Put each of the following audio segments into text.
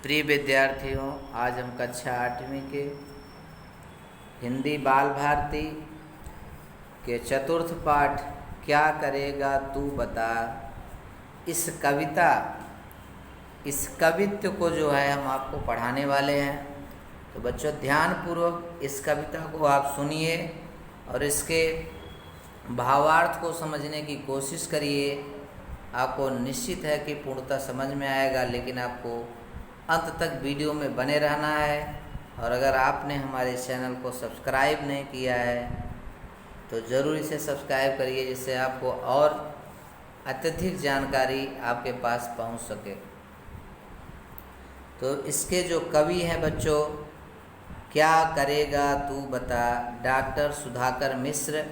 प्रिय विद्यार्थियों, आज हम कक्षा 8वीं के हिंदी बाल भारती के चतुर्थ पाठ क्या करेगा तू बता इस कवित्व को जो है हम आपको पढ़ाने वाले हैं। तो बच्चों, ध्यानपूर्वक इस कविता को आप सुनिए और इसके भावार्थ को समझने की कोशिश करिए। आपको निश्चित है कि पूर्णतः समझ में आएगा, लेकिन आपको अंत तक वीडियो में बने रहना है। और अगर आपने हमारे चैनल को सब्सक्राइब नहीं किया है तो ज़रूर इसे सब्सक्राइब करिए, जिससे आपको और अत्यधिक जानकारी आपके पास पहुंच सके। तो इसके जो कवि हैं बच्चों, क्या करेगा तू बता, डॉक्टर सुधाकर मिश्र।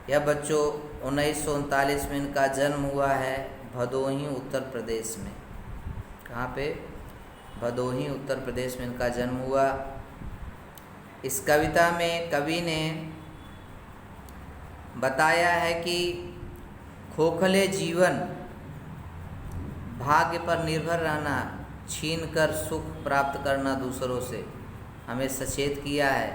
यह बच्चों 1939 में इनका जन्म हुआ है भदोही उत्तर प्रदेश में। कहाँ पे? भदोही उत्तर प्रदेश में इनका जन्म हुआ। इस कविता में कवि ने बताया है कि खोखले जीवन, भाग्य पर निर्भर रहना, छीन कर सुख प्राप्त करना दूसरों से, हमें सचेत किया है।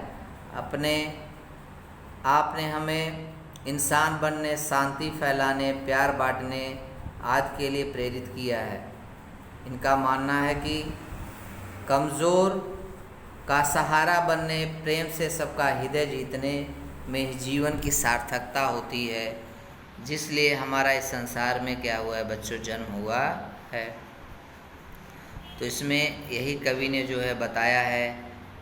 आपने हमें इंसान बनने, शांति फैलाने, प्यार बांटने आदि के लिए प्रेरित किया है। इनका मानना है कि कमज़ोर का सहारा बनने, प्रेम से सबका हृदय जीतने में जीवन की सार्थकता होती है, जिसलिए हमारा इस संसार में क्या हुआ है बच्चों, जन्म हुआ है। तो इसमें यही कवि ने जो है बताया है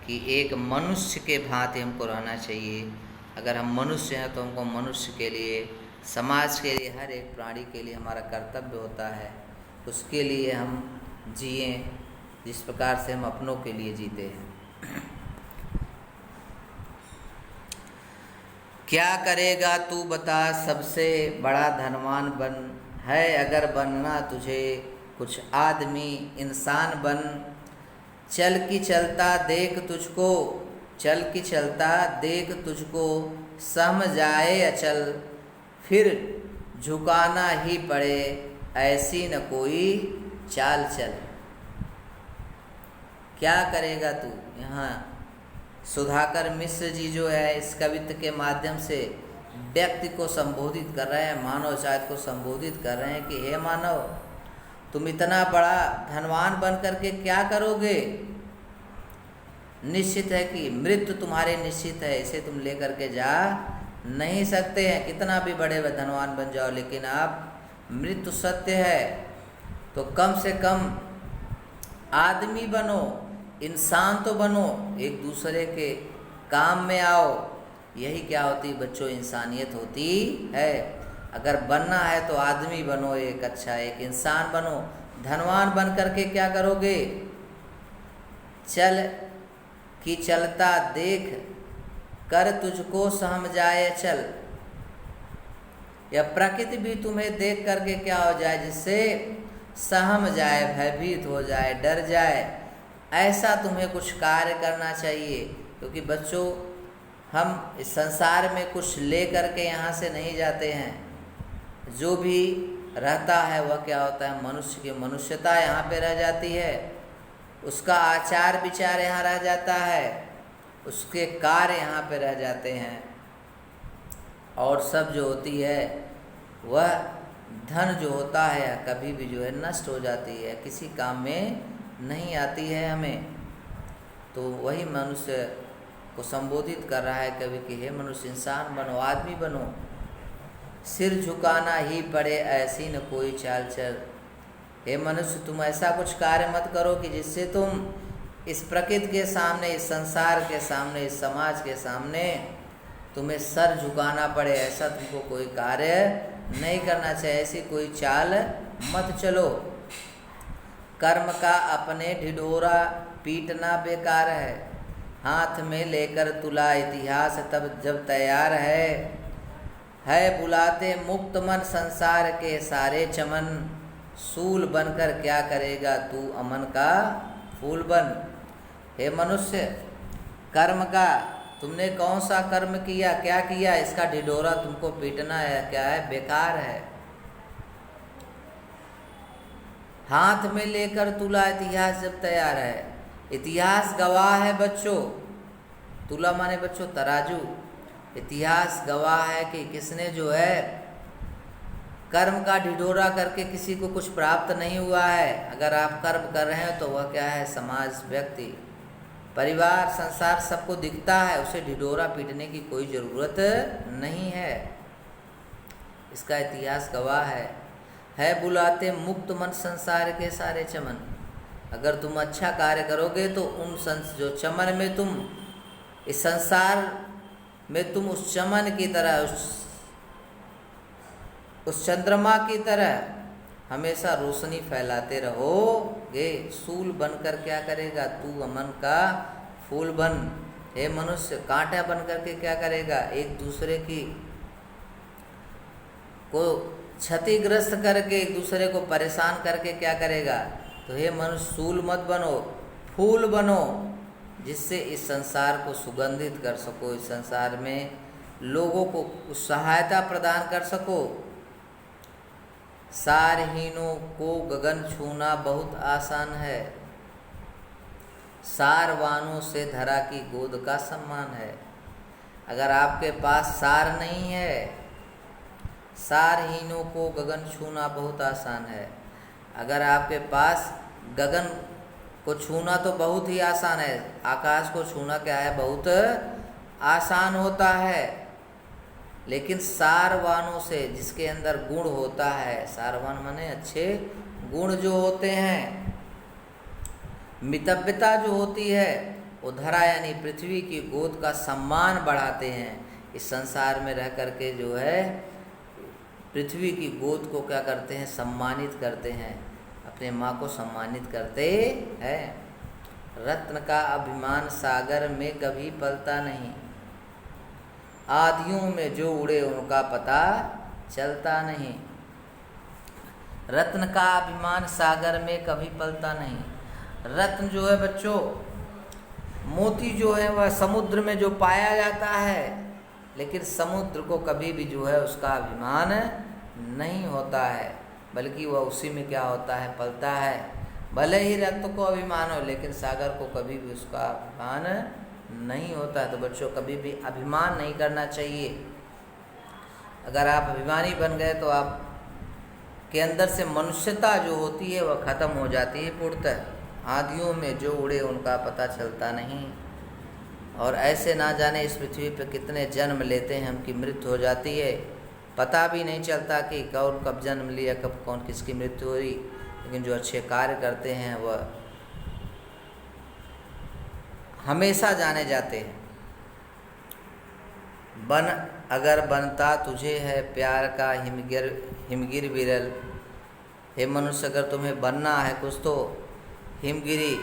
कि एक मनुष्य के भांति हमको रहना चाहिए। अगर हम मनुष्य हैं तो हमको मनुष्य के लिए, समाज के लिए, हर एक प्राणी के लिए हमारा कर्तव्य होता है। उसके लिए हम जिएं जिस प्रकार से हम अपनों के लिए जीते हैं। क्या करेगा तू बता, सबसे बड़ा धनवान बन है अगर बनना तुझे, कुछ आदमी इंसान बन। चल की चलता देख तुझको, चल की चलता देख तुझको, सम जाए अचल, फिर झुकाना ही पड़े, ऐसी न कोई चाल चल। क्या करेगा तू, यहाँ सुधाकर मिश्र जी जो है इस कवित्व के माध्यम से व्यक्ति को संबोधित कर रहे हैं, मानव जाति को संबोधित कर रहे हैं कि हे मानव, तुम इतना बड़ा धनवान बन करके क्या करोगे। निश्चित है कि मृत्यु तुम्हारे निश्चित है, इसे तुम लेकर के जा नहीं सकते हैं। कितना भी बड़े धनवान बन जाओ, लेकिन आप मृत्यु सत्य है। तो कम से कम आदमी बनो, इंसान तो बनो, एक दूसरे के काम में आओ। यही क्या होती बच्चों, इंसानियत होती है। अगर बनना है तो आदमी बनो, एक अच्छा एक इंसान बनो। धनवान बन करके क्या करोगे? चल कि चलता देख कर तुझको सहम जाए चल। यह प्रकृति भी तुम्हें देख करके क्या हो जाए, जिससे सहम जाए, भयभीत हो जाए, डर जाए। ऐसा तुम्हें कुछ कार्य करना चाहिए, क्योंकि बच्चों हम इस संसार में कुछ ले करके यहाँ से नहीं जाते हैं। जो भी रहता है वह क्या होता है, मनुष्य की मनुष्यता यहाँ पे रह जाती है, उसका आचार विचार यहाँ रह जाता है, उसके कार्य यहाँ पे रह जाते हैं। और सब जो होती है वह धन जो होता है कभी भी जो है नष्ट हो जाती है, किसी काम में नहीं आती है हमें। तो वही मनुष्य को संबोधित कर रहा है कवि कि हे मनुष्य, इंसान बनो, आदमी बनो। सिर झुकाना ही पड़े, ऐसी न कोई चाल चल। हे मनुष्य, तुम ऐसा कुछ कार्य मत करो कि जिससे तुम इस प्रकृति के सामने, इस संसार के सामने, इस समाज के सामने तुम्हें सर झुकाना पड़े। ऐसा तुमको कोई कार्य नहीं करना चाहिए, ऐसी कोई चाल मत चलो। कर्म का अपने ढिढोरा पीटना बेकार है, हाथ में लेकर तुला इतिहास तब जब तैयार है बुलाते मुक्त मन संसार के सारे चमन। सूल बनकर क्या करेगा तू, अमन का फूल बन। हे मनुष्य, कर्म का तुमने कौन सा कर्म किया, क्या किया, इसका ढिढोरा तुमको पीटना है, क्या है, बेकार है। हाथ में लेकर तुला इतिहास जब तैयार है, इतिहास गवाह है बच्चों, तुला माने बच्चों तराजू, इतिहास गवाह है कि किसने जो है कर्म का ढिढोरा करके किसी को कुछ प्राप्त नहीं हुआ है। अगर आप कर्म कर रहे हैं तो वह क्या है, समाज, व्यक्ति, परिवार, संसार सबको दिखता है, उसे ढिढोरा पीटने की कोई ज़रूरत नहीं है। इसका इतिहास गवाह है बुलाते मुक्त मन संसार के सारे चमन। अगर तुम अच्छा कार्य करोगे तो उन जो चमन में तुम, इस संसार में तुम उस चमन की तरह, उस चंद्रमा की तरह हमेशा रोशनी फैलाते रहोगे। सूल बनकर क्या करेगा, तू अमन का फूल बन। हे मनुष्य, कांटा बन करके क्या करेगा, एक दूसरे की को क्षतिग्रस्त करके, एक दूसरे को परेशान करके क्या करेगा। तो हे मनुष्य, सूल मत बनो, फूल बनो, जिससे इस संसार को सुगंधित कर सको, इस संसार में लोगों को सहायता प्रदान कर सको। सारहीनों को गगन छूना बहुत आसान है, सारवानों से धरा की गोद का सम्मान है। अगर आपके पास सार नहीं है, सारहीनों को गगन छूना बहुत आसान है। अगर आपके पास गगन को छूना तो बहुत ही आसान है, आकाश को छूना क्या है, बहुत आसान होता है। लेकिन सारवानों से, जिसके अंदर गुण होता है, सारवान माने अच्छे गुण जो होते हैं, मितव्यता जो होती है, वो धरा यानी पृथ्वी की गोद का सम्मान बढ़ाते हैं। इस संसार में रह करके जो है पृथ्वी की गोद को क्या करते हैं, सम्मानित करते हैं, अपने माँ को सम्मानित करते हैं। रत्न का अभिमान सागर में कभी पलता नहीं, आदियों में जो उड़े उनका पता चलता नहीं। रत्न का अभिमान सागर में कभी पलता नहीं। रत्न जो है बच्चों, मोती जो है वह समुद्र में जो पाया जाता है, लेकिन समुद्र को कभी भी जो है उसका अभिमान नहीं होता है, बल्कि वह उसी में क्या होता है, पलता है। भले ही रत्न को अभिमान हो, लेकिन सागर को कभी भी उसका अभिमान नहीं होता। तो बच्चों, कभी भी अभिमान नहीं करना चाहिए। अगर आप अभिमानी बन गए तो आप के अंदर से मनुष्यता जो होती है वह खत्म हो जाती है पूर्णतः। आदियों में जो उड़े उनका पता चलता नहीं। और ऐसे ना जाने इस पृथ्वी पर कितने जन्म लेते हैं हम, की मृत्यु हो जाती है, पता भी नहीं चलता कि कौन कब जन्म लिया, कब कौन किसकी मृत्यु हुई। लेकिन जो अच्छे कार्य करते हैं वह हमेशा जाने जाते हैं। बन अगर बनता तुझे है प्यार का हिमगिर विरल। हे मनुष्य, अगर तुम्हें बनना है कुछ तो हिमगिरी,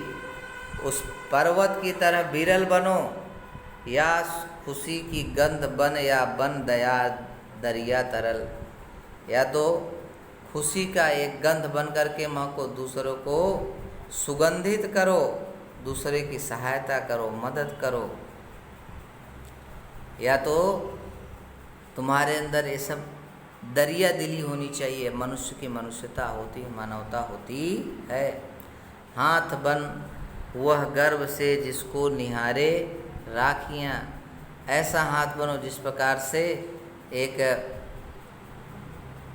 उस पर्वत की तरह विरल बनो, या खुशी की गंध बन, या बन दया दरिया तरल। या तो खुशी का एक गंध बन करके माँ को, दूसरों को सुगंधित करो, दूसरे की सहायता करो, मदद करो। या तो तुम्हारे अंदर ये सब दरिया दिली होनी चाहिए, मनुष्य की मनुष्यता होती है, मानवता होती है। हाथ बन वह गर्व से जिसको निहारे राखियाँ। ऐसा हाथ बनो जिस प्रकार से एक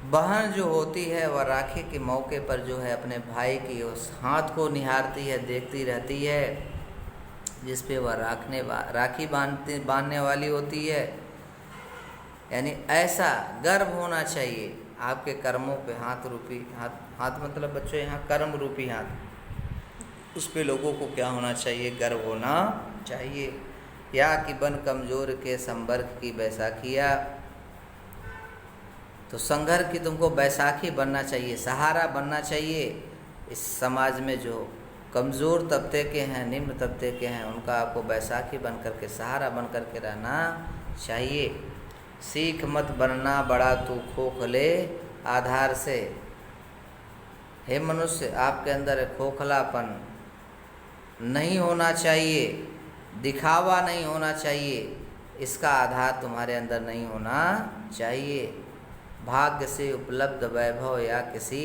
बहन जो होती है वह राखी के मौके पर जो है अपने भाई की उस हाथ को निहारती है, देखती रहती है, जिस पे वह राखी बांधने वाली होती है। यानी ऐसा गर्व होना चाहिए आपके कर्मों पे। हाथ रूपी हाथ मतलब बच्चों यहाँ कर्म रूपी हाथ, उस पे लोगों को क्या होना चाहिए, गर्व होना चाहिए। या कि बन कमज़ोर के संपर्क की बैसाखिया। तो संघर्ष की तुमको बैसाखी बनना चाहिए, सहारा बनना चाहिए। इस समाज में जो कमज़ोर तबके के हैं, निम्न तबके के हैं, उनका आपको बैसाखी बन कर के, सहारा बन कर के रहना चाहिए। सीख मत बनना बड़ा तू खोखले आधार से। हे मनुष्य, आपके अंदर खोखलापन नहीं होना चाहिए, दिखावा नहीं होना चाहिए, इसका आधार तुम्हारे अंदर नहीं होना चाहिए। भाग्य से उपलब्ध वैभव या किसी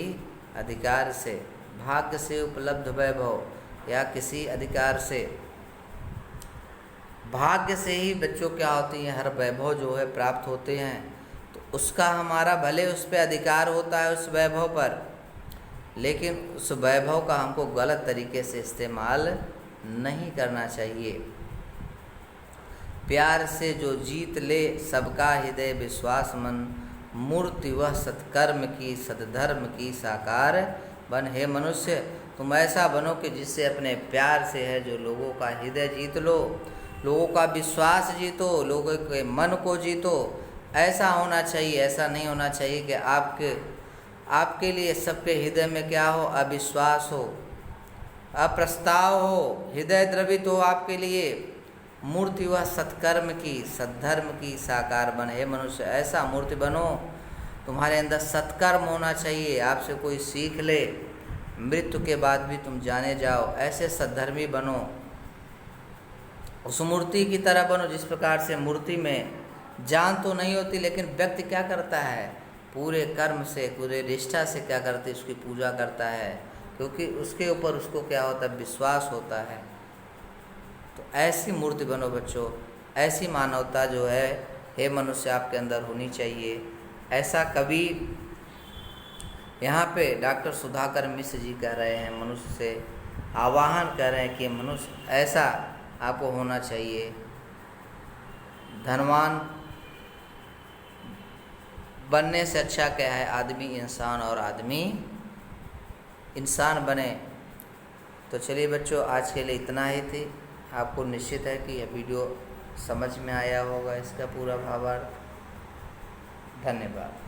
अधिकार से, भाग्य से उपलब्ध वैभव या किसी अधिकार से, भाग्य से ही बच्चों क्या होती हैं, हर वैभव जो है प्राप्त होते हैं। तो उसका हमारा भले उस पर अधिकार होता है उस वैभव पर, लेकिन उस वैभव का हमको गलत तरीके से इस्तेमाल नहीं करना चाहिए। प्यार से जो जीत ले सबका हृदय विश्वास मन, मूर्ति वह सत्कर्म की सद्धर्म की साकार बन। हे मनुष्य, तुम ऐसा बनो कि जिससे अपने प्यार से है जो लोगों का हृदय जीत लो, लोगों का विश्वास जीतो, लोगों के मन को जीतो। ऐसा होना चाहिए। ऐसा नहीं होना चाहिए कि आपके लिए सबके हृदय में क्या हो, अविश्वास हो, अप्रस्ताव हो, हृदय द्रवित हो आपके लिए। मूर्ति वह सत्कर्म की सद्धर्म की साकार बन। हे मनुष्य, ऐसा मूर्ति बनो, तुम्हारे अंदर सत्कर्म होना चाहिए, आपसे कोई सीख ले, मृत्यु के बाद भी तुम जाने जाओ। ऐसे सद्धर्मी बनो, उस मूर्ति की तरह बनो जिस प्रकार से मूर्ति में जान तो नहीं होती, लेकिन व्यक्ति क्या करता है, पूरे कर्म से, पूरे निष्ठा से क्या करते, उसकी पूजा करता है, क्योंकि उसके ऊपर उसको क्या होता है, विश्वास होता है। तो ऐसी मूर्ति बनो बच्चों, ऐसी मानवता जो है हे मनुष्य आपके अंदर होनी चाहिए। ऐसा कवि यहाँ पे डॉक्टर सुधाकर मिश्र जी कह रहे हैं, मनुष्य से आह्वान कर रहे हैं कि मनुष्य ऐसा आपको होना चाहिए। धनवान बनने से अच्छा क्या है, आदमी इंसान और आदमी इंसान बने। तो चलिए बच्चों, आज के लिए इतना ही थी। आपको निश्चित है कि यह वीडियो समझ में आया होगा, इसका पूरा भावार्थ। धन्यवाद।